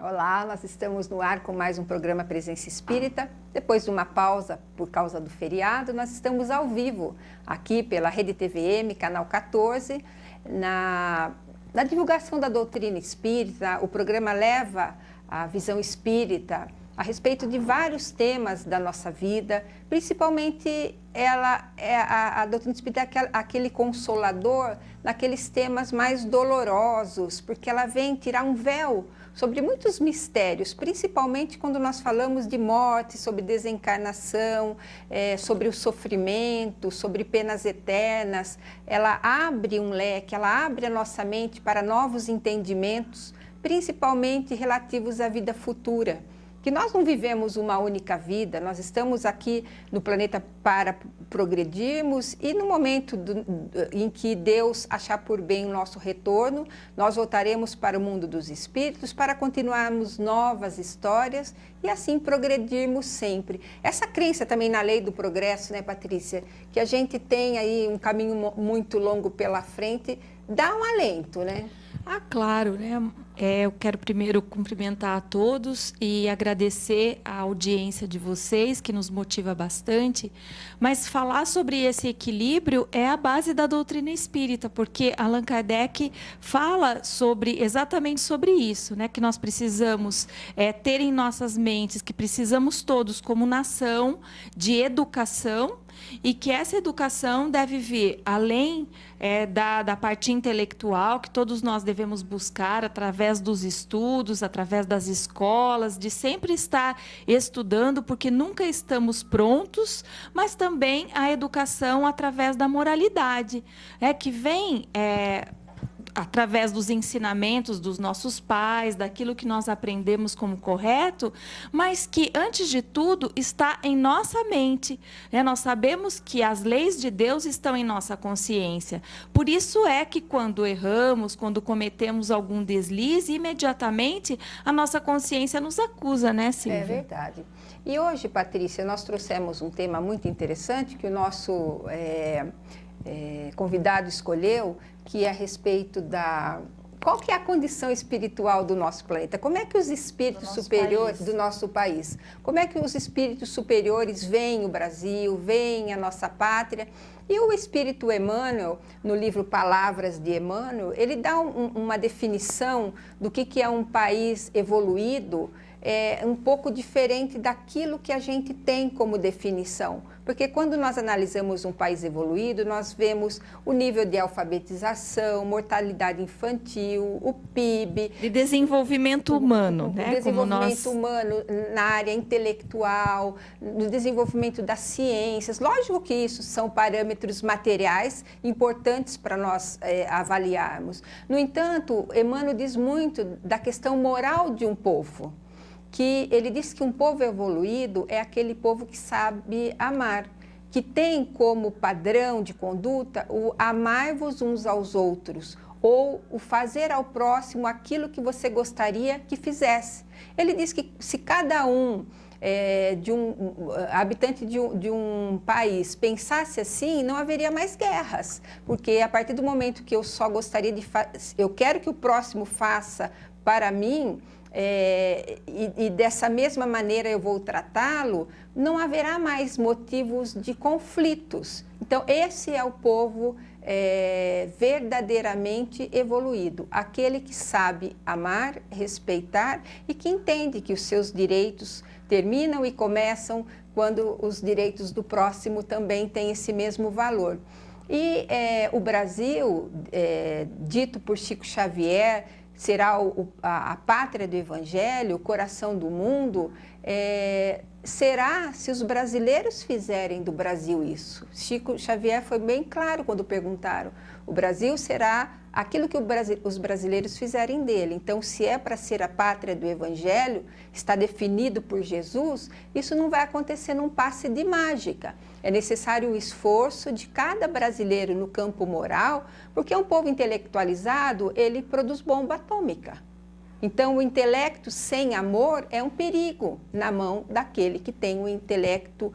Olá, nós estamos no ar com mais um programa Presença Espírita. Depois de uma pausa por causa do feriado, nós estamos ao vivo aqui pela Rede TVM, canal 14, na divulgação da doutrina espírita. O programa leva a visão espírita a respeito de vários temas da nossa vida, principalmente a doutrina espírita é aquele consolador naqueles temas mais dolorosos, porque ela vem tirar um véu sobre muitos mistérios, principalmente quando nós falamos de morte, sobre desencarnação, sobre o sofrimento, sobre penas eternas. Ela abre um leque, ela abre a nossa mente para novos entendimentos, principalmente relativos à vida futura. Que nós não vivemos uma única vida, nós estamos aqui no planeta para progredirmos e no momento em que Deus achar por bem o nosso retorno, nós voltaremos para o mundo dos espíritos para continuarmos novas histórias e assim progredirmos sempre. Essa crença também na lei do progresso, né, Patrícia? Que a gente tem aí um caminho muito longo pela frente, dá um alento, né? Ah, claro, né? Eu quero primeiro cumprimentar a todos e agradecer a audiência de vocês, que nos motiva bastante. Mas falar sobre esse equilíbrio é a base da doutrina espírita, porque Allan Kardec fala exatamente sobre isso, né? Que nós precisamos ter em nossas mentes, que precisamos todos, como nação, de educação, e que essa educação deve vir além da parte intelectual, que todos nós devemos buscar através dos estudos, através das escolas, de sempre estar estudando, porque nunca estamos prontos, mas também a educação através da moralidade, que vem através dos ensinamentos dos nossos pais, daquilo que nós aprendemos como correto, mas que, antes de tudo, está em nossa mente. Nós sabemos que as leis de Deus estão em nossa consciência. Por isso é que, quando erramos, quando cometemos algum deslize, imediatamente a nossa consciência nos acusa, né, Silvia? É verdade. E hoje, Patrícia, nós trouxemos um tema muito interessante que o nosso convidado escolheu, que é a respeito qual que é a condição espiritual do nosso planeta? Como é que os espíritos superiores do nosso país, como é que os espíritos superiores veem o Brasil, veem a nossa pátria? E o espírito Emmanuel, no livro Palavras de Emmanuel, ele dá uma definição do que é um país evoluído, um pouco diferente daquilo que a gente tem como definição. Porque quando nós analisamos um país evoluído, nós vemos o nível de alfabetização, mortalidade infantil, o PIB. De desenvolvimento humano, né? O desenvolvimento humano na área intelectual, no desenvolvimento das ciências. Lógico que isso são parâmetros materiais importantes para nós avaliarmos. No entanto, Emmanuel diz muito da questão moral de um povo. Que ele diz que um povo evoluído é aquele povo que sabe amar, que tem como padrão de conduta o amar-vos uns aos outros, ou o fazer ao próximo aquilo que você gostaria que fizesse. Ele diz que se cada habitante de um país pensasse assim, não haveria mais guerras, porque a partir do momento que eu só gostaria eu quero que o próximo faça para mim, e dessa mesma maneira eu vou tratá-lo, não haverá mais motivos de conflitos. Então, esse é o povo verdadeiramente evoluído, aquele que sabe amar, respeitar e que entende que os seus direitos terminam e começam quando os direitos do próximo também têm esse mesmo valor. E o Brasil, dito por Chico Xavier, será a pátria do Evangelho, o coração do mundo, será se os brasileiros fizerem do Brasil isso. Chico Xavier foi bem claro quando perguntaram. O Brasil será aquilo que os brasileiros fizerem dele. Então, se é para ser a pátria do Evangelho, está definido por Jesus, isso não vai acontecer num passe de mágica. É necessário o esforço de cada brasileiro no campo moral, porque um povo intelectualizado, ele produz bomba atômica. Então, o intelecto sem amor é um perigo na mão daquele que tem um intelecto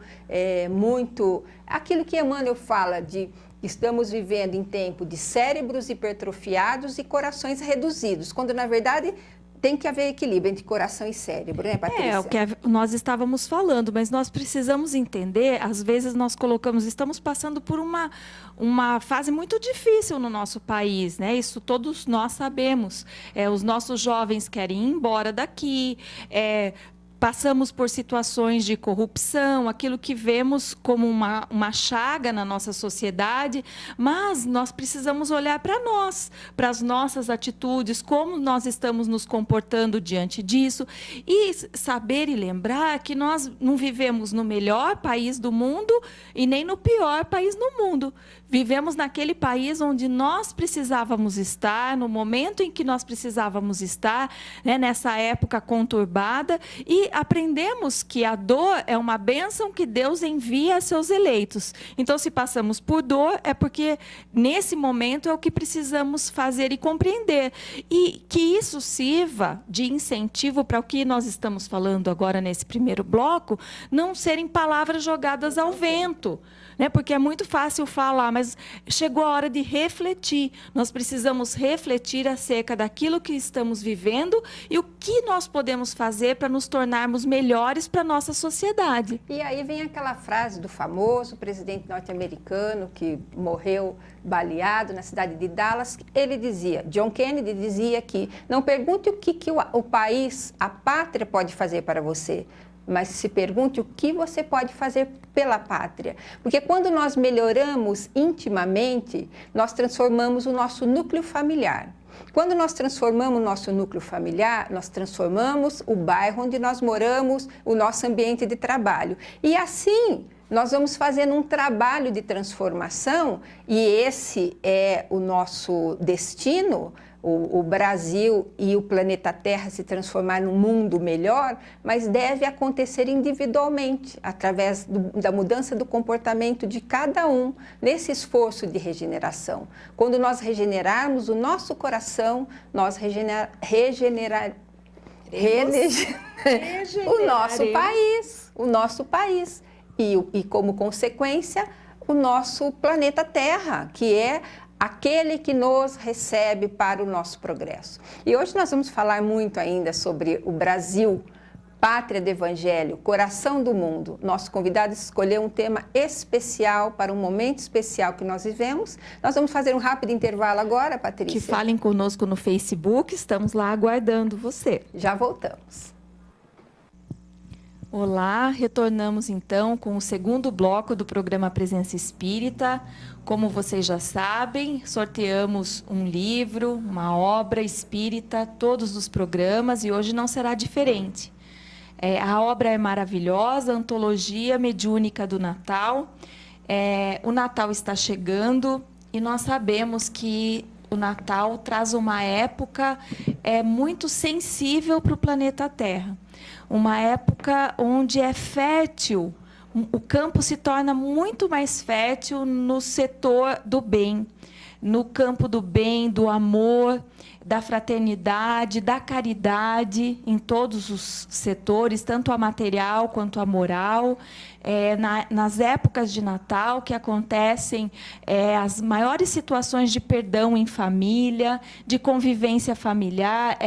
muito... Aquilo que Emmanuel fala de estamos vivendo em tempo de cérebros hipertrofiados e corações reduzidos, quando, na verdade, tem que haver equilíbrio entre coração e cérebro, né, Patrícia? É o que nós estávamos falando, mas nós precisamos entender, às vezes nós estamos passando por uma fase muito difícil no nosso país, né? Isso todos nós sabemos. Os nossos jovens querem ir embora daqui, passamos por situações de corrupção, aquilo que vemos como uma chaga na nossa sociedade, mas nós precisamos olhar para nós, para as nossas atitudes, como nós estamos nos comportando diante disso, e saber e lembrar que nós não vivemos no melhor país do mundo e nem no pior país do mundo. Vivemos naquele país onde nós precisávamos estar, no momento em que nós precisávamos estar, né, nessa época conturbada, e aprendemos que a dor é uma bênção que Deus envia a seus eleitos. Então, se passamos por dor, é porque nesse momento é o que precisamos fazer e compreender. E que isso sirva de incentivo para o que nós estamos falando agora nesse primeiro bloco, não serem palavras jogadas ao vento. Né? Porque é muito fácil falar, mas chegou a hora de refletir. Nós precisamos refletir acerca daquilo que estamos vivendo e o que nós podemos fazer para nos tornarmos melhores para a nossa sociedade. E aí vem aquela frase do famoso presidente norte-americano que morreu baleado na cidade de Dallas. Ele dizia, John Kennedy dizia que não pergunte o que o país, a pátria pode fazer para você, mas se pergunte o que você pode fazer pela pátria. Porque quando nós melhoramos intimamente, nós transformamos o nosso núcleo familiar. Quando nós transformamos o nosso núcleo familiar, nós transformamos o bairro onde nós moramos, o nosso ambiente de trabalho. E assim, nós vamos fazendo um trabalho de transformação, e esse é o nosso destino, o Brasil e o planeta Terra se transformar num mundo melhor, mas deve acontecer individualmente, através da mudança do comportamento de cada um, nesse esforço de regeneração. Quando nós regenerarmos o nosso coração, nós o nosso país. E como consequência, o nosso planeta Terra, que é aquele que nos recebe para o nosso progresso. E hoje nós vamos falar muito ainda sobre o Brasil, pátria do Evangelho, coração do mundo. Nosso convidado escolheu um tema especial para um momento especial que nós vivemos. Nós vamos fazer um rápido intervalo agora, Patrícia. Que falem conosco no Facebook, estamos lá aguardando você. Já voltamos. Olá, retornamos então com o segundo bloco do programa Presença Espírita. Como vocês já sabem, sorteamos um livro, uma obra espírita, todos os programas, e hoje não será diferente. A obra é maravilhosa, Antologia Mediúnica do Natal. O Natal está chegando e nós sabemos que o Natal traz uma época muito sensível para o planeta Terra. Uma época onde é fértil, o campo se torna muito mais fértil no setor do bem, no campo do bem, do amor, da fraternidade, da caridade, em todos os setores, tanto a material quanto a moral. Nas épocas de Natal que acontecem as maiores situações de perdão em família, de convivência familiar,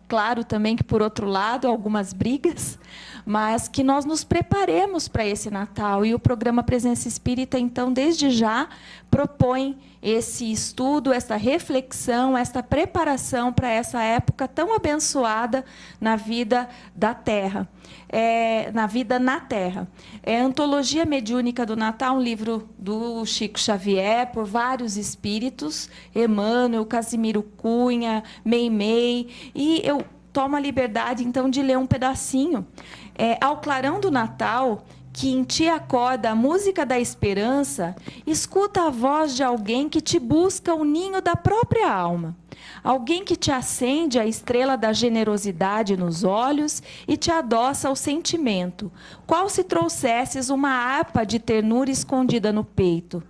claro também que, por outro lado, algumas brigas, mas que nós nos preparemos para esse Natal. E o programa Presença Espírita, então, desde já, propõe esse estudo, essa reflexão, essa preparação para essa época tão abençoada na vida da Terra, na vida na Terra. Antologia Mediúnica do Natal, um livro do Chico Xavier, por vários espíritos, Emmanuel, Casimiro Cunha, Meimei, e eu tomo a liberdade, então, de ler um pedacinho. Ao clarão do Natal, que em ti acorda a música da esperança, escuta a voz de alguém que te busca o ninho da própria alma. Alguém que te acende a estrela da generosidade nos olhos e te adoça ao sentimento, qual se trouxesses uma harpa de ternura escondida no peito.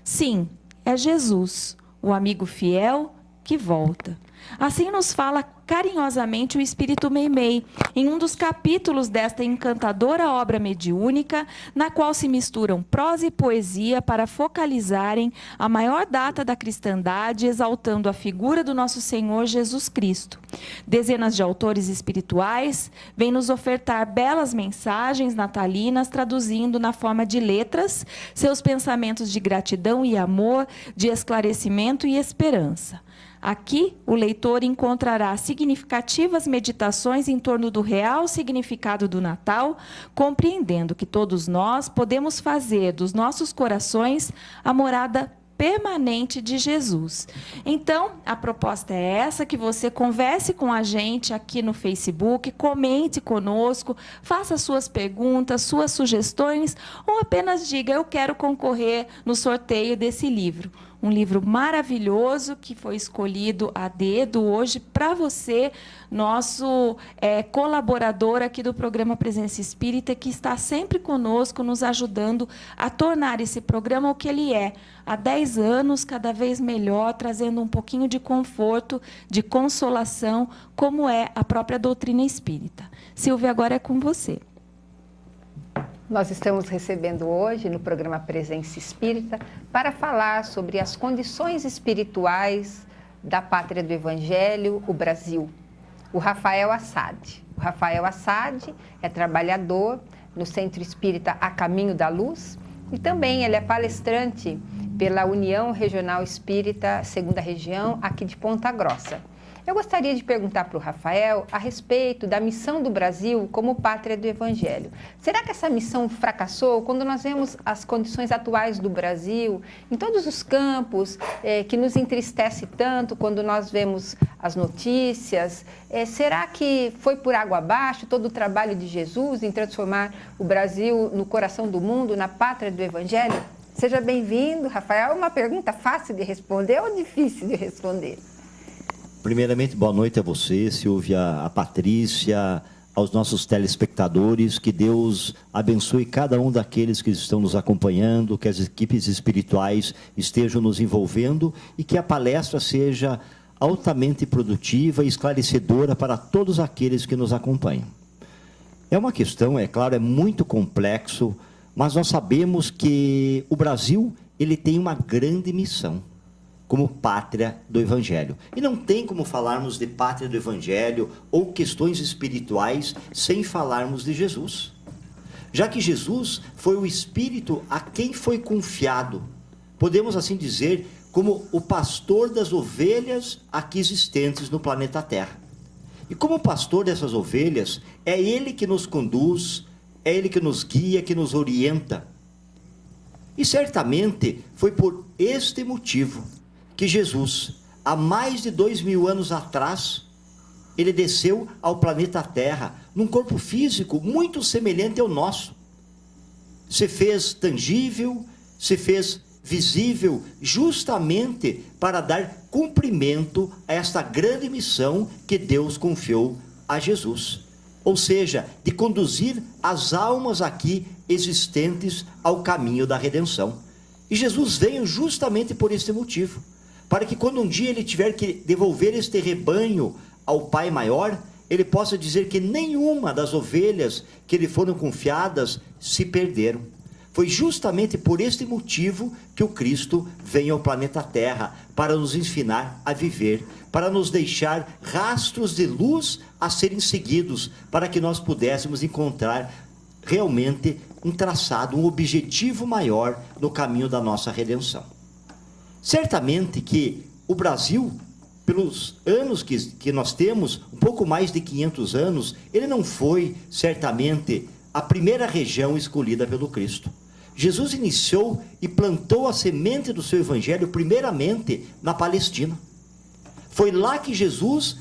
Sim, é Jesus, o amigo fiel que volta. Assim nos fala carinhosamente o Espírito Meimei, em um dos capítulos desta encantadora obra mediúnica, na qual se misturam prosa e poesia para focalizarem a maior data da cristandade, exaltando a figura do nosso Senhor Jesus Cristo. Dezenas de autores espirituais vêm nos ofertar belas mensagens natalinas, traduzindo na forma de letras seus pensamentos de gratidão e amor, de esclarecimento e esperança. Aqui, o leitor encontrará significativas meditações em torno do real significado do Natal, compreendendo que todos nós podemos fazer dos nossos corações a morada permanente de Jesus. Então, a proposta é essa, que você converse com a gente aqui no Facebook, comente conosco, faça suas perguntas, suas sugestões, ou apenas diga: eu quero concorrer no sorteio desse livro. Um livro maravilhoso que foi escolhido a dedo hoje para você, nosso colaborador aqui do programa Presença Espírita, que está sempre conosco, nos ajudando a tornar esse programa o que ele é. Há 10 anos, cada vez melhor, trazendo um pouquinho de conforto, de consolação, como é a própria doutrina espírita. Silvia, agora é com você. Nós estamos recebendo hoje, no programa Presença Espírita, para falar sobre as condições espirituais da pátria do Evangelho, o Brasil, o Rafael Assad. O Rafael Assad é trabalhador no Centro Espírita A Caminho da Luz e também ele é palestrante pela União Regional Espírita, segunda região, aqui de Ponta Grossa. Eu gostaria de perguntar para o Rafael a respeito da missão do Brasil como pátria do Evangelho. Será que essa missão fracassou quando nós vemos as condições atuais do Brasil, em todos os campos, que nos entristece tanto quando nós vemos as notícias? Será que foi por água abaixo todo o trabalho de Jesus em transformar o Brasil no coração do mundo, na pátria do Evangelho? Seja bem-vindo, Rafael. É uma pergunta fácil de responder ou difícil de responder? Primeiramente, boa noite a você, Silvia, a Patrícia, aos nossos telespectadores. Que Deus abençoe cada um daqueles que estão nos acompanhando, que as equipes espirituais estejam nos envolvendo e que a palestra seja altamente produtiva e esclarecedora para todos aqueles que nos acompanham. É uma questão, é claro, é muito complexo, mas nós sabemos que o Brasil ele tem uma grande missão como pátria do Evangelho. E não tem como falarmos de pátria do Evangelho ou questões espirituais sem falarmos de Jesus. Já que Jesus foi o Espírito a quem foi confiado, podemos assim dizer, como o pastor das ovelhas aqui existentes no planeta Terra. E como pastor dessas ovelhas, é Ele que nos conduz, é Ele que nos guia, que nos orienta. E certamente foi por este motivo que Jesus, há mais de 2000 anos atrás, ele desceu ao planeta Terra, num corpo físico muito semelhante ao nosso. Se fez tangível, se fez visível, justamente para dar cumprimento a esta grande missão que Deus confiou a Jesus. Ou seja, de conduzir as almas aqui existentes ao caminho da redenção. E Jesus veio justamente por este motivo, para que quando um dia ele tiver que devolver este rebanho ao Pai Maior, ele possa dizer que nenhuma das ovelhas que lhe foram confiadas se perderam. Foi justamente por este motivo que o Cristo veio ao planeta Terra, para nos ensinar a viver, para nos deixar rastros de luz a serem seguidos, para que nós pudéssemos encontrar realmente um traçado, um objetivo maior no caminho da nossa redenção. Certamente que o Brasil, pelos anos que nós temos, um pouco mais de 500 anos, ele não foi, certamente, a primeira região escolhida pelo Cristo. Jesus iniciou e plantou a semente do seu evangelho, primeiramente, na Palestina. Foi lá que Jesus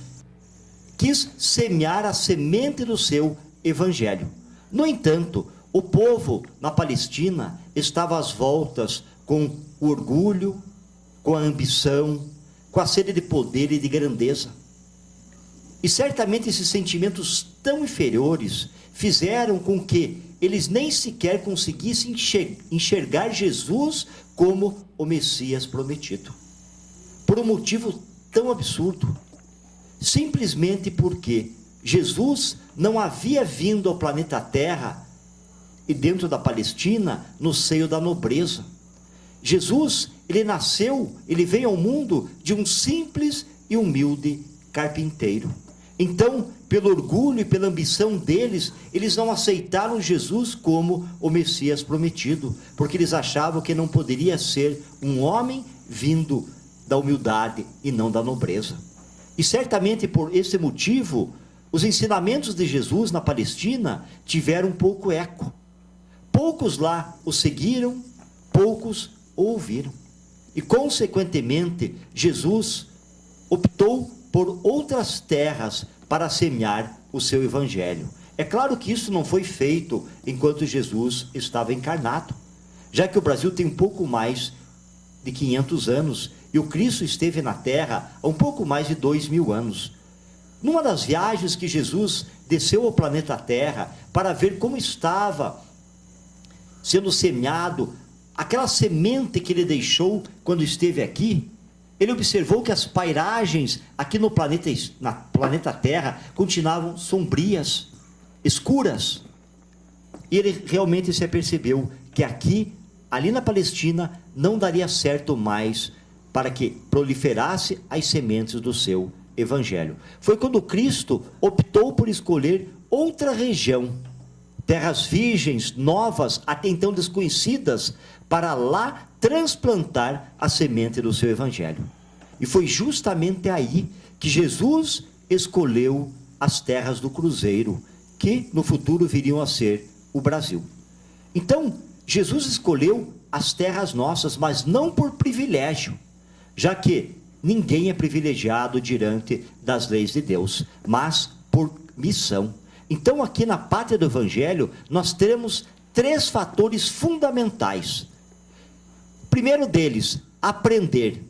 quis semear a semente do seu evangelho. No entanto, o povo na Palestina estava às voltas com o orgulho, com a ambição, com a sede de poder e de grandeza. E certamente esses sentimentos tão inferiores fizeram com que eles nem sequer conseguissem enxergar Jesus como o Messias prometido. Por um motivo tão absurdo, simplesmente porque Jesus não havia vindo ao planeta Terra e dentro da Palestina no seio da nobreza. Jesus, ele veio ao mundo de um simples e humilde carpinteiro. Então, pelo orgulho e pela ambição deles, eles não aceitaram Jesus como o Messias prometido, porque eles achavam que não poderia ser um homem vindo da humildade e não da nobreza. E certamente por esse motivo, os ensinamentos de Jesus na Palestina tiveram pouco eco. Poucos lá o seguiram, poucos o ouviram. E, consequentemente, Jesus optou por outras terras para semear o seu evangelho. É claro que isso não foi feito enquanto Jesus estava encarnado, já que o Brasil tem um pouco mais de 500 anos e o Cristo esteve na terra há um pouco mais de 2000 anos. Numa das viagens que Jesus desceu ao planeta Terra para ver como estava sendo semeado aquela semente que ele deixou quando esteve aqui, ele observou que as pairagens aqui no planeta Terra continuavam sombrias, escuras. E ele realmente se apercebeu que ali na Palestina, não daria certo mais para que proliferasse as sementes do seu evangelho. Foi quando Cristo optou por escolher outra região, terras virgens, novas, até então desconhecidas, para lá transplantar a semente do seu evangelho. E foi justamente aí que Jesus escolheu as terras do Cruzeiro, que no futuro viriam a ser o Brasil. Então, Jesus escolheu as terras nossas, mas não por privilégio, já que ninguém é privilegiado diante das leis de Deus, mas por missão. Então, aqui na Pátria do Evangelho, nós temos 3 fatores fundamentais. O primeiro deles, aprender.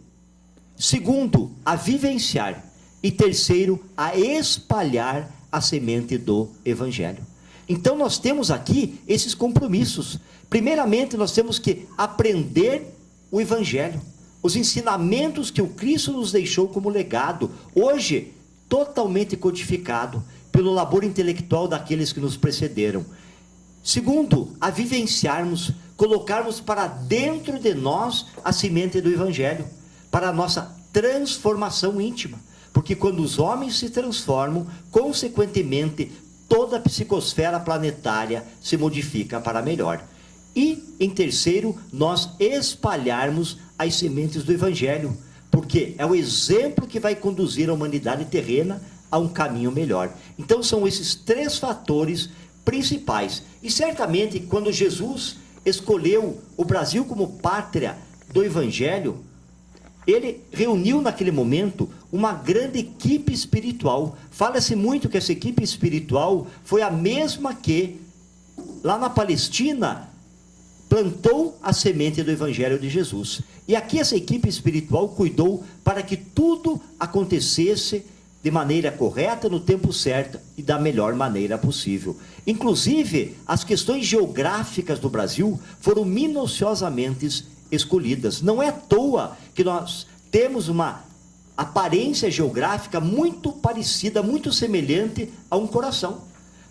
Segundo, a vivenciar. E terceiro, a espalhar a semente do Evangelho. Então, nós temos aqui esses compromissos. Primeiramente, nós temos que aprender o Evangelho, os ensinamentos que o Cristo nos deixou como legado, hoje totalmente codificado pelo labor intelectual daqueles que nos precederam. Segundo, a vivenciarmos, colocarmos para dentro de nós a semente do Evangelho, para a nossa transformação íntima. Porque quando os homens se transformam, consequentemente, toda a psicosfera planetária se modifica para melhor. E, em terceiro, nós espalharmos as sementes do Evangelho, porque é o exemplo que vai conduzir a humanidade terrena a um caminho melhor. Então, são esses 3 fatores principais. E, certamente, quando Jesus escolheu o Brasil como pátria do Evangelho, ele reuniu naquele momento uma grande equipe espiritual. Fala-se muito que essa equipe espiritual foi a mesma que, lá na Palestina, plantou a semente do Evangelho de Jesus. E aqui essa equipe espiritual cuidou para que tudo acontecesse de maneira correta, no tempo certo e da melhor maneira possível. Inclusive, as questões geográficas do Brasil foram minuciosamente escolhidas. Não é à toa que nós temos uma aparência geográfica muito parecida, muito semelhante a um coração.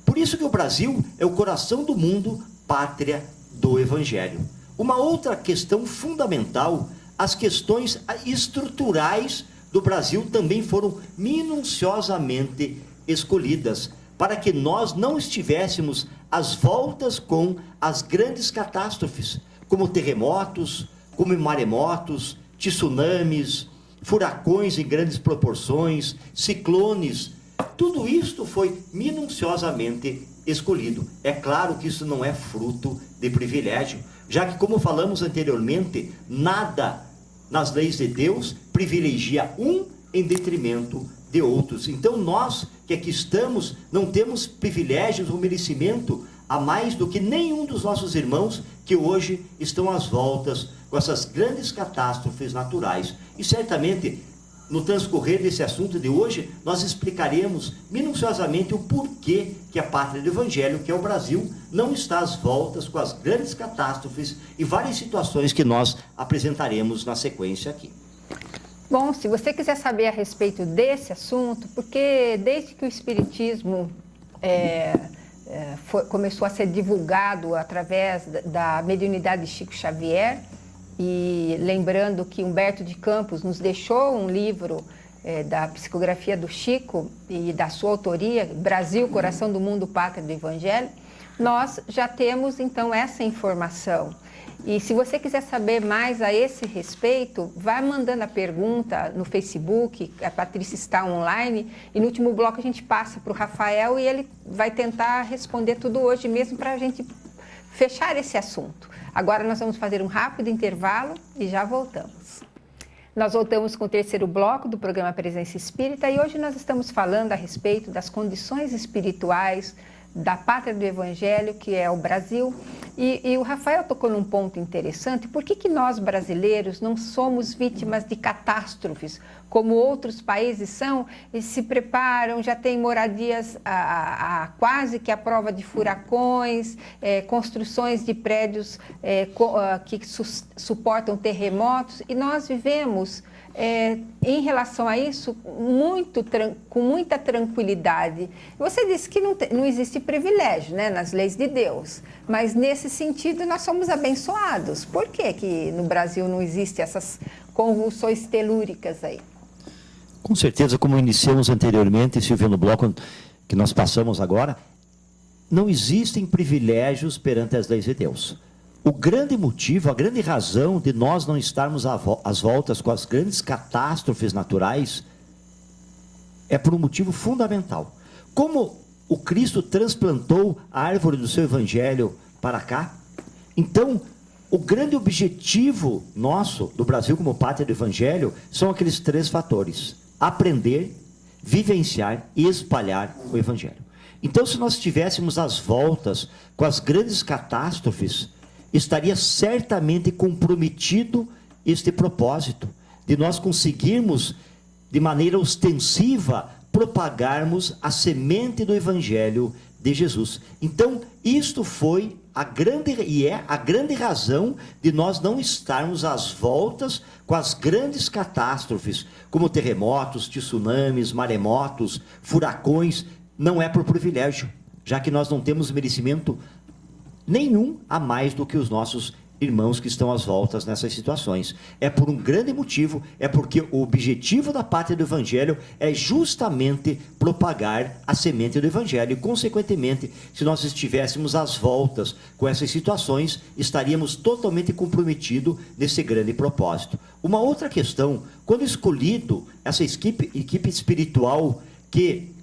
Por isso que o Brasil é o coração do mundo, pátria do Evangelho. Uma outra questão fundamental, as questões estruturais do Brasil também foram minuciosamente escolhidas, para que nós não estivéssemos às voltas com as grandes catástrofes, como terremotos, como maremotos, tsunamis, furacões em grandes proporções, ciclones. Tudo isto foi minuciosamente escolhido. É claro que isso não é fruto de privilégio, já que, como falamos anteriormente, nada nas leis de Deus privilegia um em detrimento de outros. Então, nós que aqui estamos, não temos privilégios ou merecimento a mais do que nenhum dos nossos irmãos que hoje estão às voltas com essas grandes catástrofes naturais. E certamente, no transcorrer desse assunto de hoje, nós explicaremos minuciosamente o porquê que a pátria do Evangelho, que é o Brasil, não está às voltas com as grandes catástrofes e várias situações que nós apresentaremos na sequência aqui. Bom, se você quiser saber a respeito desse assunto, porque desde que o Espiritismo começou a ser divulgado através da mediunidade de Chico Xavier, e lembrando que Humberto de Campos nos deixou um livro da psicografia do Chico e da sua autoria, Brasil, Coração do Mundo, Pátria do Evangelho, nós já temos então essa informação. E se você quiser saber mais a esse respeito, vai mandando a pergunta no Facebook, a Patrícia está online, e no último bloco a gente passa para o Rafael e ele vai tentar responder tudo hoje mesmo para a gente fechar esse assunto. Agora nós vamos fazer um rápido intervalo e já voltamos. Nós voltamos com o terceiro bloco do programa Presença Espírita e hoje nós estamos falando a respeito das condições espirituais da pátria do Evangelho, que é o Brasil. E o Rafael tocou num ponto interessante. Por que nós, brasileiros, não somos vítimas de catástrofes, como outros países são, e se preparam, já têm moradias quase que à prova de furacões, construções de prédios que suportam terremotos, e nós vivemos, em relação a isso, com muita tranquilidade. Você disse que não existe privilégio, né, nas leis de Deus, mas nesse sentido nós somos abençoados. Por que no Brasil não existem essas convulsões telúricas aí? Com certeza, como iniciamos anteriormente, Silvia, no bloco que nós passamos agora, não existem privilégios perante as leis de Deus. O grande motivo, a grande razão de nós não estarmos às voltas com as grandes catástrofes naturais é por um motivo fundamental. Como o Cristo transplantou a árvore do seu evangelho para cá, então o grande objetivo nosso, do Brasil como pátria do evangelho, são aqueles 3 fatores: aprender, vivenciar e espalhar o evangelho. Então, se nós estivéssemos às voltas com as grandes catástrofes, estaria certamente comprometido este propósito de nós conseguirmos, de maneira ostensiva, propagarmos a semente do Evangelho de Jesus. Então, isto foi a grande razão de nós não estarmos às voltas com as grandes catástrofes, como terremotos, tsunamis, maremotos, furacões. Não é por privilégio, já que nós não temos merecimento nenhum a mais do que os nossos irmãos que estão às voltas nessas situações. É por um grande motivo, é porque o objetivo da pátria do Evangelho é justamente propagar a semente do Evangelho. E, consequentemente, se nós estivéssemos às voltas com essas situações, estaríamos totalmente comprometidos nesse grande propósito. Uma outra questão, quando escolhido essa equipe espiritual que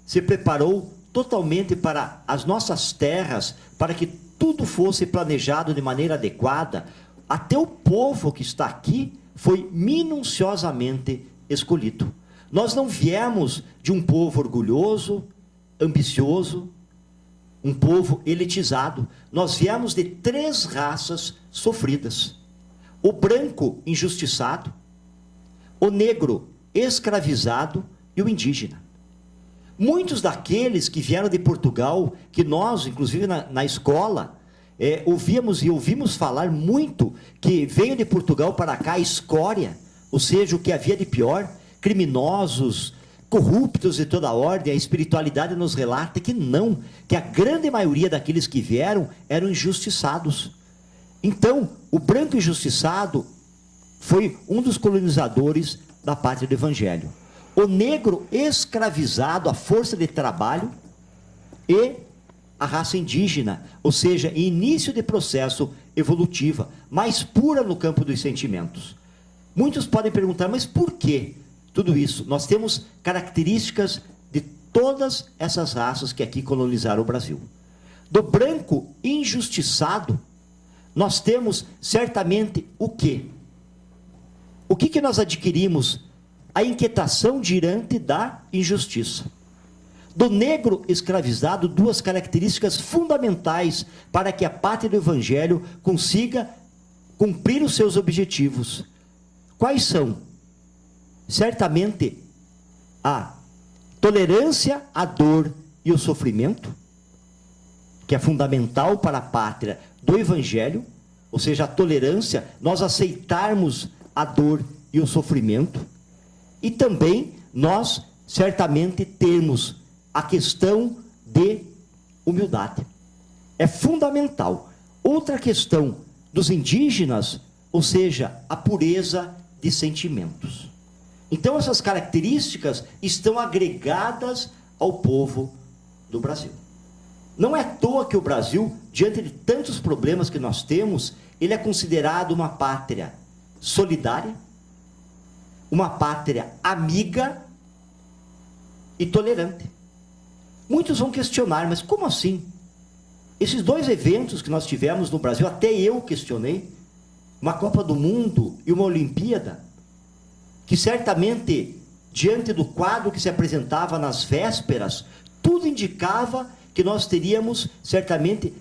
se preparou totalmente para as nossas terras, para que tudo fosse planejado de maneira adequada, até o povo que está aqui foi minuciosamente escolhido. Nós não viemos de um povo orgulhoso, ambicioso, um povo elitizado. Nós viemos de 3 raças sofridas: o branco injustiçado, o negro escravizado e o indígena. Muitos daqueles que vieram de Portugal, que nós, inclusive na escola, ouvimos falar muito, que veio de Portugal para cá a escória, ou seja, o que havia de pior, criminosos, corruptos de toda ordem. A espiritualidade nos relata que não, que a grande maioria daqueles que vieram eram injustiçados. Então, o branco injustiçado foi um dos colonizadores da pátria do Evangelho. O negro escravizado à força de trabalho e a raça indígena, ou seja, início de processo evolutivo, mais pura no campo dos sentimentos. Muitos podem perguntar, mas por que tudo isso? Nós temos características de todas essas raças que aqui colonizaram o Brasil. Do branco injustiçado, nós temos certamente o quê? O que nós adquirimos? A inquietação diante da injustiça. Do negro escravizado, 2 características fundamentais para que a pátria do Evangelho consiga cumprir os seus objetivos. Quais são? Certamente a tolerância à dor e o sofrimento, que é fundamental para a pátria do Evangelho, ou seja, a tolerância, nós aceitarmos a dor e o sofrimento, e também nós certamente temos a questão de humildade. É fundamental. Outra questão dos indígenas, ou seja, a pureza de sentimentos. Então essas características estão agregadas ao povo do Brasil. Não é à toa que o Brasil, diante de tantos problemas que nós temos, ele é considerado uma pátria solidária, uma pátria amiga e tolerante. Muitos vão questionar, mas como assim? Esses dois eventos que nós tivemos no Brasil, até eu questionei, uma Copa do Mundo e uma Olimpíada, que certamente, diante do quadro que se apresentava nas vésperas, tudo indicava que nós teríamos, certamente,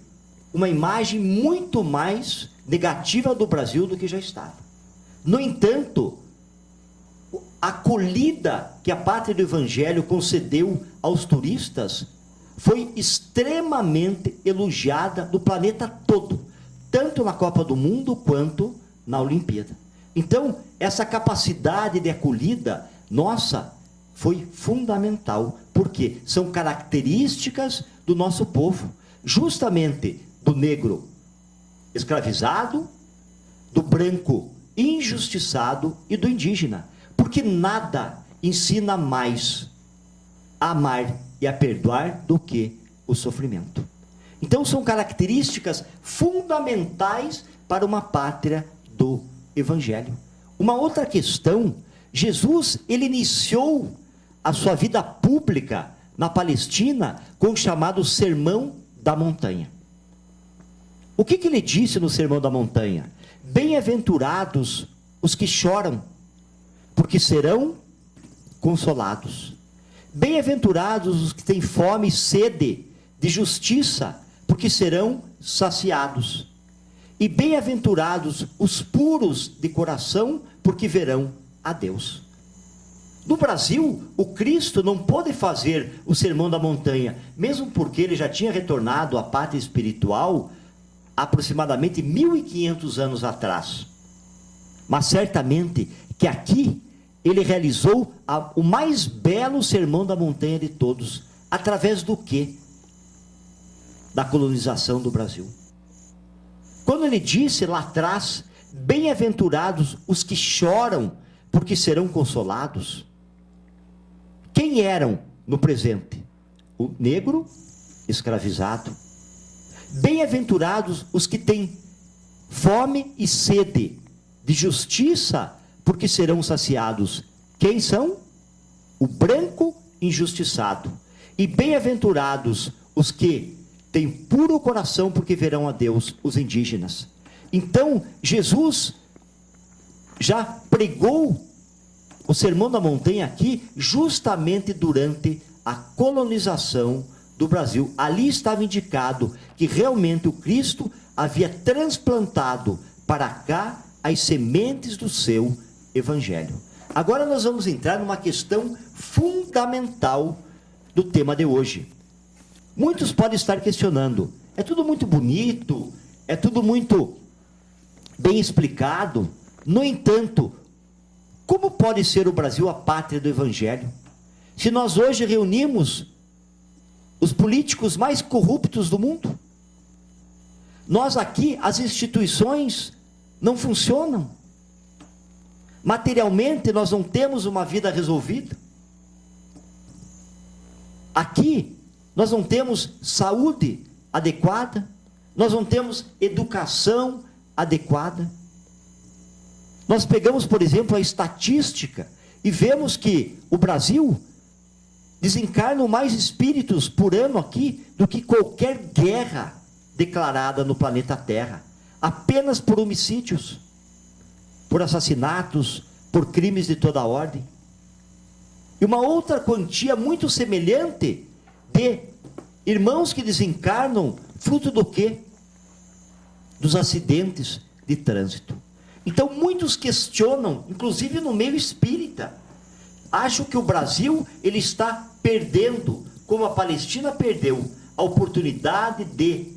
uma imagem muito mais negativa do Brasil do que já estava. No entanto, a acolhida que a Pátria do Evangelho concedeu aos turistas foi extremamente elogiada no planeta todo, tanto na Copa do Mundo quanto na Olimpíada. Então, essa capacidade de acolhida nossa foi fundamental, porque são características do nosso povo, justamente do negro escravizado, do branco injustiçado e do indígena, porque nada ensina mais a amar e a perdoar do que o sofrimento. Então são características fundamentais para uma pátria do Evangelho. Uma outra questão, Jesus, ele iniciou a sua vida pública na Palestina com o chamado Sermão da Montanha. O que ele disse no Sermão da Montanha? Bem-aventurados os que choram, porque serão consolados. Bem-aventurados os que têm fome e sede de justiça, porque serão saciados. E bem-aventurados os puros de coração, porque verão a Deus. No Brasil, o Cristo não pôde fazer o Sermão da Montanha, mesmo porque ele já tinha retornado à pátria espiritual aproximadamente 1500 anos atrás. Mas certamente que aqui ele realizou o mais belo Sermão da Montanha de todos. Através do quê? Da colonização do Brasil. Quando ele disse lá atrás, bem-aventurados os que choram, porque serão consolados. Quem eram no presente? O negro escravizado. Bem-aventurados os que têm fome e sede de justiça, porque serão saciados. Quem são? O branco injustiçado. E bem-aventurados os que têm puro coração, porque verão a Deus, os indígenas. Então, Jesus já pregou o Sermão da Montanha aqui, justamente durante a colonização do Brasil. Ali estava indicado que realmente o Cristo havia transplantado para cá as sementes do seu Evangelho. Agora nós vamos entrar numa questão fundamental do tema de hoje. Muitos podem estar questionando, é tudo muito bonito, é tudo muito bem explicado. No entanto, como pode ser o Brasil a pátria do Evangelho? Se nós hoje reunimos os políticos mais corruptos do mundo, nós aqui, as instituições não funcionam, materialmente nós não temos uma vida resolvida, aqui nós não temos saúde adequada, nós não temos educação adequada. Nós pegamos, por exemplo, a estatística e vemos que o Brasil desencarna mais espíritos por ano aqui do que qualquer guerra declarada no planeta Terra, apenas por homicídios, por assassinatos, por crimes de toda ordem. E uma outra quantia muito semelhante de irmãos que desencarnam fruto do quê? Dos acidentes de trânsito. Então muitos questionam, inclusive no meio espírita, acham que o Brasil ele está perdendo, como a Palestina perdeu, a oportunidade de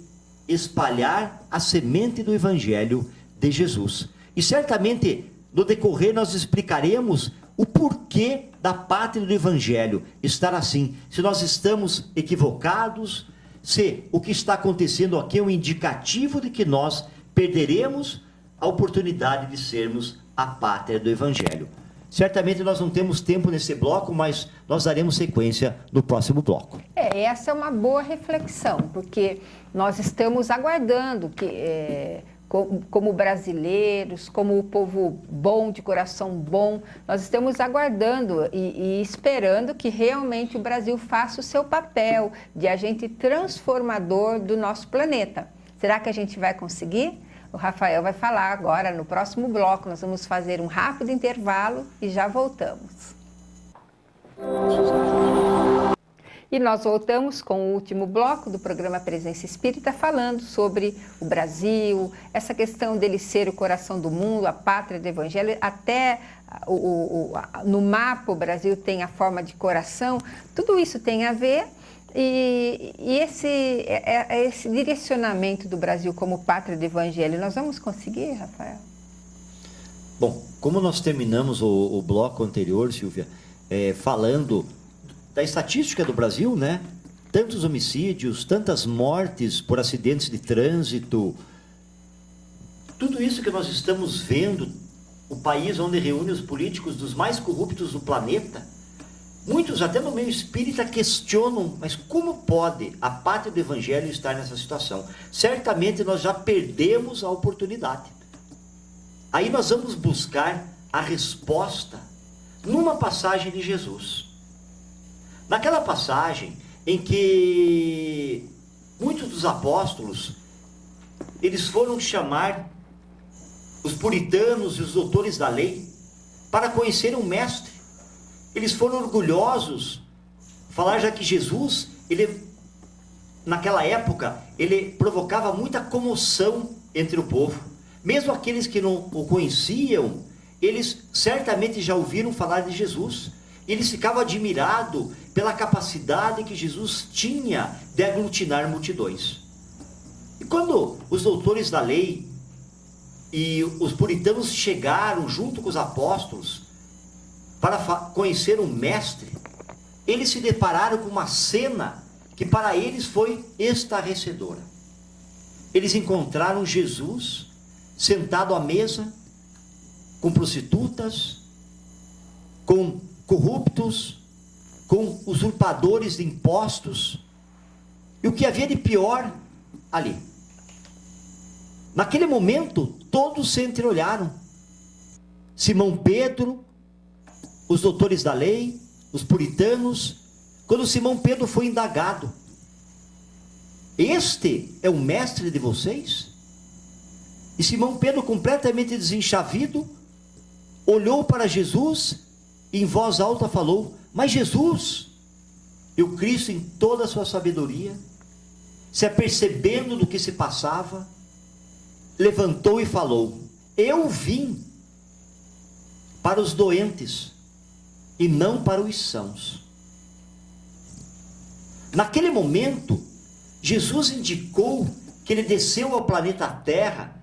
espalhar a semente do Evangelho de Jesus. E certamente no decorrer nós explicaremos o porquê da pátria do Evangelho estar assim. Se nós estamos equivocados, se o que está acontecendo aqui é um indicativo de que nós perderemos a oportunidade de sermos a pátria do Evangelho. Certamente nós não temos tempo nesse bloco, mas nós daremos sequência no próximo bloco. Essa é uma boa reflexão, porque nós estamos aguardando que, como brasileiros, como o povo bom, de coração bom, nós estamos aguardando e esperando que realmente o Brasil faça o seu papel de agente transformador do nosso planeta. Será que a gente vai conseguir? O Rafael vai falar agora no próximo bloco. Nós vamos fazer um rápido intervalo e já voltamos. E nós voltamos com o último bloco do programa Presença Espírita, falando sobre o Brasil, essa questão dele ser o coração do mundo, a pátria do Evangelho, até no mapa o Brasil tem a forma de coração, tudo isso tem a ver. E esse direcionamento do Brasil como pátria do Evangelho, nós vamos conseguir, Rafael? Bom, como nós terminamos o bloco anterior, Silvia, falando da estatística do Brasil, né? Tantos homicídios, tantas mortes por acidentes de trânsito, tudo isso que nós estamos vendo, o país onde reúne os políticos dos mais corruptos do planeta. Muitos, até no meio espírita, questionam, mas como pode a pátria do Evangelho estar nessa situação? Certamente nós já perdemos a oportunidade. Aí nós vamos buscar a resposta numa passagem de Jesus. Naquela passagem em que muitos dos apóstolos, eles foram chamar os puritanos e os doutores da lei para conhecer um mestre. Eles foram orgulhosos, falar já que Jesus, naquela época, ele provocava muita comoção entre o povo. Mesmo aqueles que não o conheciam, eles certamente já ouviram falar de Jesus. Eles ficavam admirados pela capacidade que Jesus tinha de aglutinar multidões. E quando os doutores da lei e os puritanos chegaram junto com os apóstolos para conhecer um mestre, eles se depararam com uma cena que para eles foi estarrecedora. Eles encontraram Jesus sentado à mesa com prostitutas, com corruptos, com usurpadores de impostos, e o que havia de pior ali. Naquele momento, todos se entreolharam. Simão Pedro, os doutores da lei, os puritanos, quando Simão Pedro foi indagado: este é o mestre de vocês? E Simão Pedro, completamente desenchavido, olhou para Jesus e em voz alta falou: mas Jesus, e o Cristo em toda a sua sabedoria, se apercebendo do que se passava, levantou e falou: eu vim para os doentes e não para os sãos. Naquele momento, Jesus indicou que ele desceu ao planeta Terra,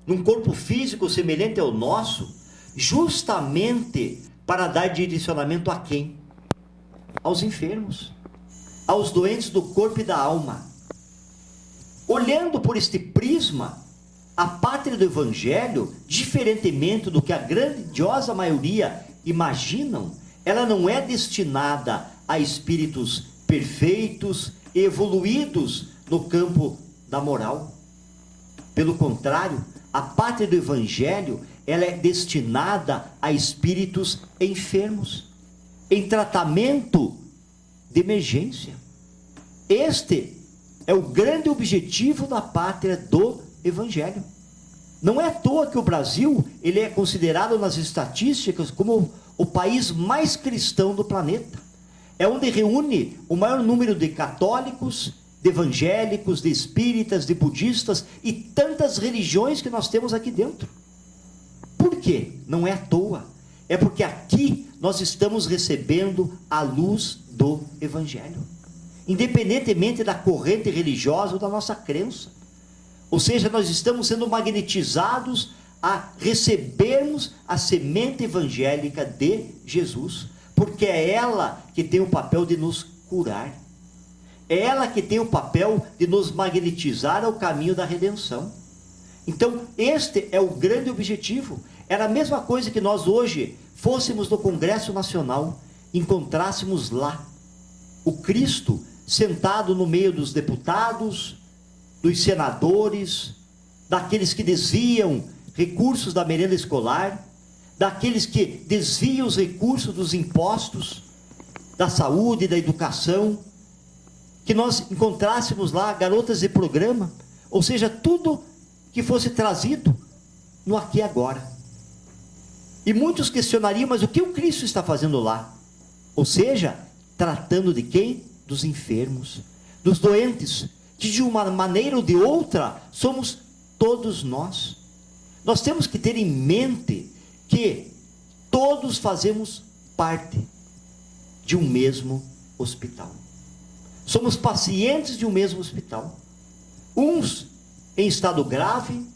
num corpo físico semelhante ao nosso, justamente para dar direcionamento a quem? Aos enfermos, aos doentes do corpo e da alma. Olhando por este prisma, a pátria do Evangelho, diferentemente do que a grandiosa maioria imaginam, ela não é destinada a espíritos perfeitos e evoluídos no campo da moral. Pelo contrário, a pátria do Evangelho, ela é destinada a espíritos enfermos, em tratamento de emergência. Este é o grande objetivo da pátria do Evangelho. Não é à toa que o Brasil, ele é considerado nas estatísticas como o país mais cristão do planeta. É onde reúne o maior número de católicos, de evangélicos, de espíritas, de budistas e tantas religiões que nós temos aqui dentro. Por quê? Não é à toa. É porque aqui nós estamos recebendo a luz do Evangelho, independentemente da corrente religiosa ou da nossa crença. Ou seja, nós estamos sendo magnetizados a recebermos a semente evangélica de Jesus, porque é ela que tem o papel de nos curar. É ela que tem o papel de nos magnetizar ao caminho da redenção. Então, este é o grande objetivo. Era a mesma coisa que nós hoje fôssemos no Congresso Nacional, encontrássemos lá o Cristo sentado no meio dos deputados, dos senadores, daqueles que desviam recursos da merenda escolar, daqueles que desviam os recursos dos impostos, da saúde, da educação, que nós encontrássemos lá garotas de programa, ou seja, tudo que fosse trazido no aqui e agora. E muitos questionariam, mas o que o Cristo está fazendo lá? Ou seja, tratando de quem? Dos enfermos, dos doentes, que de uma maneira ou de outra somos todos nós. Nós temos que ter em mente que todos fazemos parte de um mesmo hospital. Somos pacientes de um mesmo hospital. Uns em estado grave,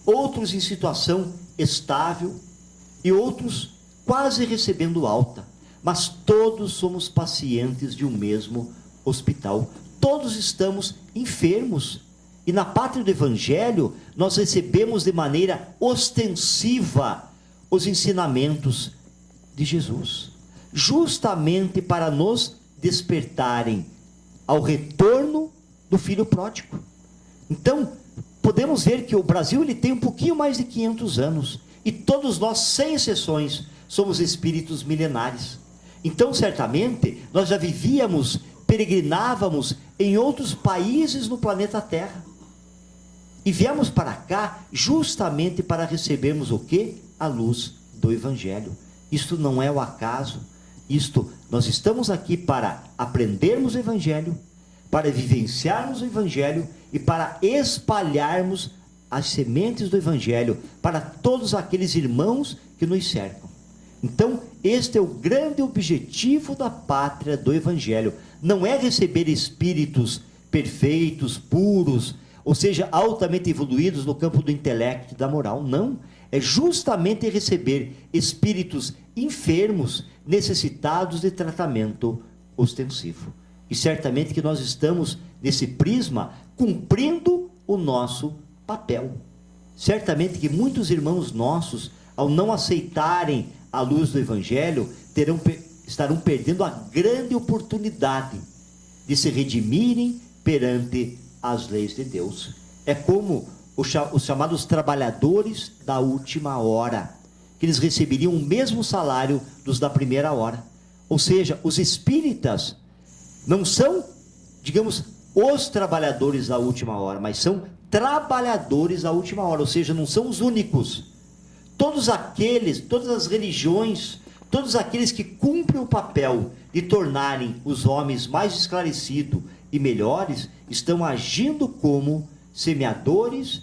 outros em situação estável e outros quase recebendo alta. Mas todos somos pacientes de um mesmo hospital. Todos estamos enfermos. E na pátria do Evangelho, nós recebemos de maneira ostensiva os ensinamentos de Jesus, justamente para nos despertarem ao retorno do filho pródigo. Então, podemos ver que o Brasil ele tem um pouquinho mais de 500 anos, e todos nós, sem exceções, somos espíritos milenares. Então, certamente, nós já vivíamos, peregrinávamos em outros países no planeta Terra. E viemos para cá justamente para recebermos o quê? A luz do Evangelho. Isto não é o acaso. Nós estamos aqui para aprendermos o Evangelho, para vivenciarmos o Evangelho e para espalharmos as sementes do Evangelho para todos aqueles irmãos que nos cercam. Então, este é o grande objetivo da pátria do Evangelho. Não é receber espíritos perfeitos, puros, ou seja, altamente evoluídos no campo do intelecto e da moral. Não. É justamente receber espíritos enfermos, necessitados de tratamento ostensivo. E certamente que nós estamos, nesse prisma, cumprindo o nosso papel. Certamente que muitos irmãos nossos, ao não aceitarem a luz do Evangelho, estarão perdendo a grande oportunidade de se redimirem perante as leis de Deus. É como os chamados trabalhadores da última hora, que eles receberiam o mesmo salário dos da primeira hora. Ou seja, os espíritas não são, digamos, os trabalhadores da última hora, mas são trabalhadores da última hora, ou seja, não são os únicos. Todas as religiões, todos aqueles que cumprem o papel de tornarem os homens mais esclarecidos e melhores, estão agindo como semeadores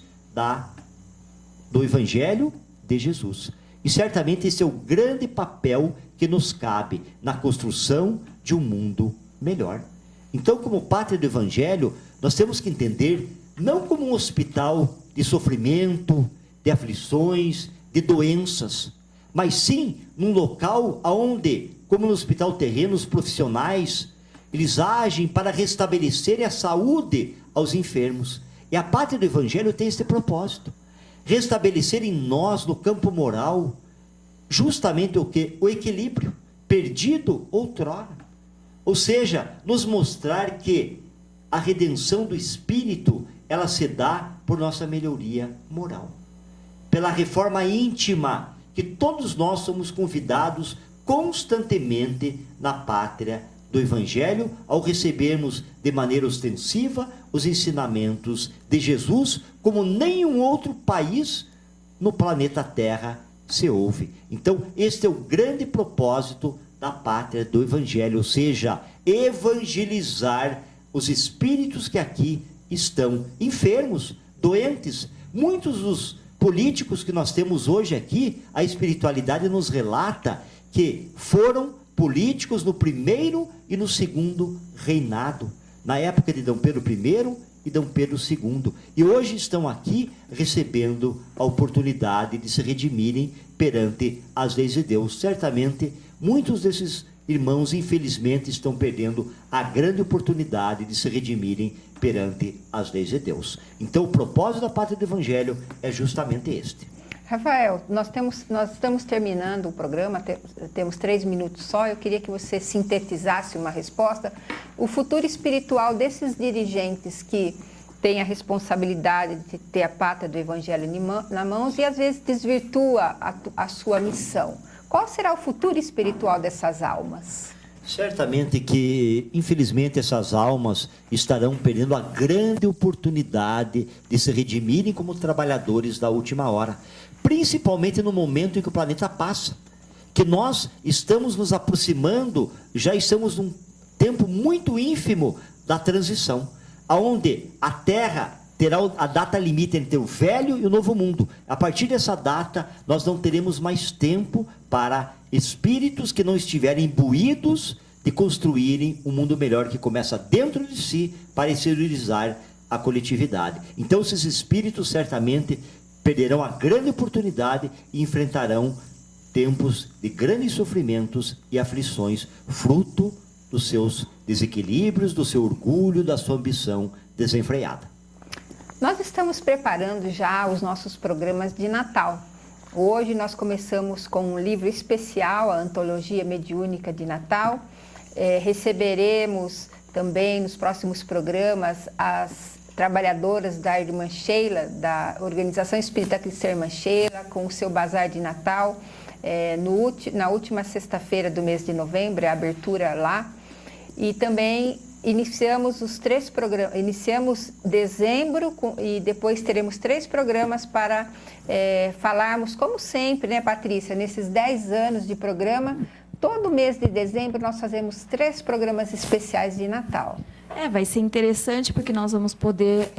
do Evangelho de Jesus. E certamente esse é o grande papel que nos cabe na construção de um mundo melhor. Então, como pátria do Evangelho, nós temos que entender, não como um hospital de sofrimento, de aflições, de doenças, mas sim num local onde, como no hospital terreno, os profissionais, eles agem para restabelecer a saúde aos enfermos. E a pátria do Evangelho tem esse propósito. Restabelecer em nós, no campo moral, justamente o quê? O equilíbrio, perdido outrora. Ou seja, nos mostrar que a redenção do espírito, ela se dá por nossa melhoria moral. Pela reforma íntima, que todos nós somos convidados constantemente na pátria do Evangelho, ao recebermos de maneira ostensiva os ensinamentos de Jesus, como nenhum outro país no planeta Terra se ouve. Então, este é o grande propósito da pátria do Evangelho, ou seja, evangelizar os espíritos que aqui estão enfermos, doentes. Muitos dos políticos que nós temos hoje aqui, a espiritualidade nos relata que foram políticos no primeiro e no segundo reinado. na época de Dom Pedro I e Dom Pedro II. E hoje estão aqui recebendo a oportunidade de se redimirem perante as leis de Deus. Certamente, muitos desses irmãos, infelizmente, estão perdendo a grande oportunidade de se redimirem perante as leis de Deus. Então, o propósito da Pátria do Evangelho é justamente este. Rafael, nós estamos terminando o programa, temos 3 minutos só. Eu queria que você sintetizasse uma resposta. O futuro espiritual desses dirigentes que têm a responsabilidade de ter a Pátria do Evangelho na mãos e às vezes desvirtua a sua missão. Qual será o futuro espiritual dessas almas? Certamente que, infelizmente, essas almas estarão perdendo a grande oportunidade de se redimirem como trabalhadores da última hora, principalmente no momento em que o planeta passa, que nós estamos nos aproximando, já estamos num tempo muito ínfimo da transição, onde a Terra terá a data limite entre o velho e o novo mundo. A partir dessa data, nós não teremos mais tempo para espíritos que não estiverem imbuídos de construírem um mundo melhor que começa dentro de si para exteriorizar a coletividade. Então, esses espíritos certamente perderão a grande oportunidade e enfrentarão tempos de grandes sofrimentos e aflições, fruto dos seus desequilíbrios, do seu orgulho, da sua ambição desenfreada. Nós estamos preparando já os nossos programas de Natal. Hoje nós começamos com um livro especial, a Antologia Mediúnica de Natal. Receberemos também nos próximos programas as trabalhadoras da Irmã Sheila, da Organização Espírita Cristã Irmã Sheila, com o seu bazar de Natal. Na última sexta-feira do mês de novembro, a abertura lá. E também iniciamos os 3 programas, iniciamos dezembro e depois teremos 3 programas para falarmos, como sempre, né, Patrícia, nesses 10 anos de programa, todo mês de dezembro nós fazemos 3 programas especiais de Natal. Vai ser interessante porque nós vamos poder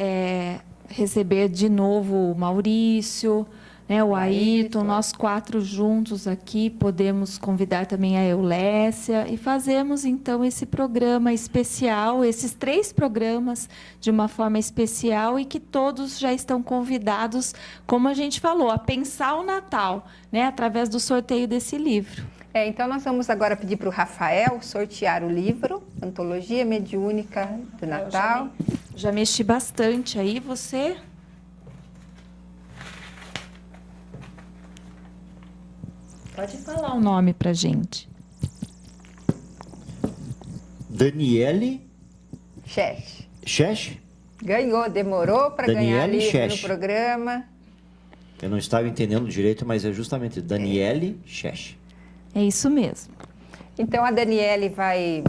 receber de novo o Maurício, né, o Ayrton, nós 4 juntos aqui, podemos convidar também a Eulécia e fazemos então esse programa especial, esses 3 programas de uma forma especial e que todos já estão convidados, como a gente falou, a pensar o Natal, né, através do sorteio desse livro. Então nós vamos agora pedir para o Rafael sortear o livro, Antologia Mediúnica do Natal. Já mexi bastante aí, você... Pode falar o nome para a gente. Daniele Cheche. Ganhou, demorou para ganhar livro no programa. Eu não estava entendendo direito, mas é justamente Daniele Cheche. É isso mesmo. Então, a Daniele vai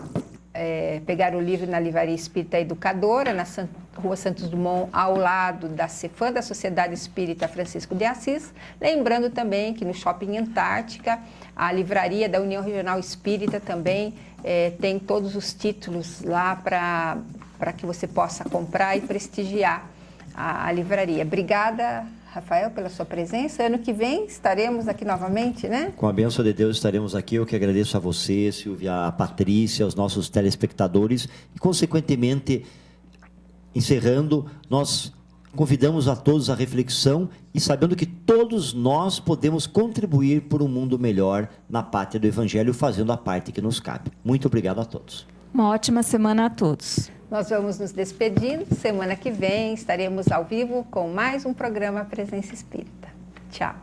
pegar o livro na Livraria Espírita Educadora, na Rua Santos Dumont, ao lado da Cefam, da Sociedade Espírita Francisco de Assis. Lembrando também que no Shopping Antártica, a Livraria da União Regional Espírita também tem todos os títulos lá para que você possa comprar e prestigiar a livraria. Obrigada, Rafael, pela sua presença. Ano que vem estaremos aqui novamente, né? Com a bênção de Deus estaremos aqui. Eu que agradeço a você, Silvia, a Patrícia, aos nossos telespectadores e, consequentemente, encerrando, nós convidamos a todos à reflexão e sabendo que todos nós podemos contribuir por um mundo melhor na Pátria do Evangelho, fazendo a parte que nos cabe. Muito obrigado a todos. Uma ótima semana a todos. Nós vamos nos despedindo. Semana que vem estaremos ao vivo com mais um programa Presença Espírita. Tchau.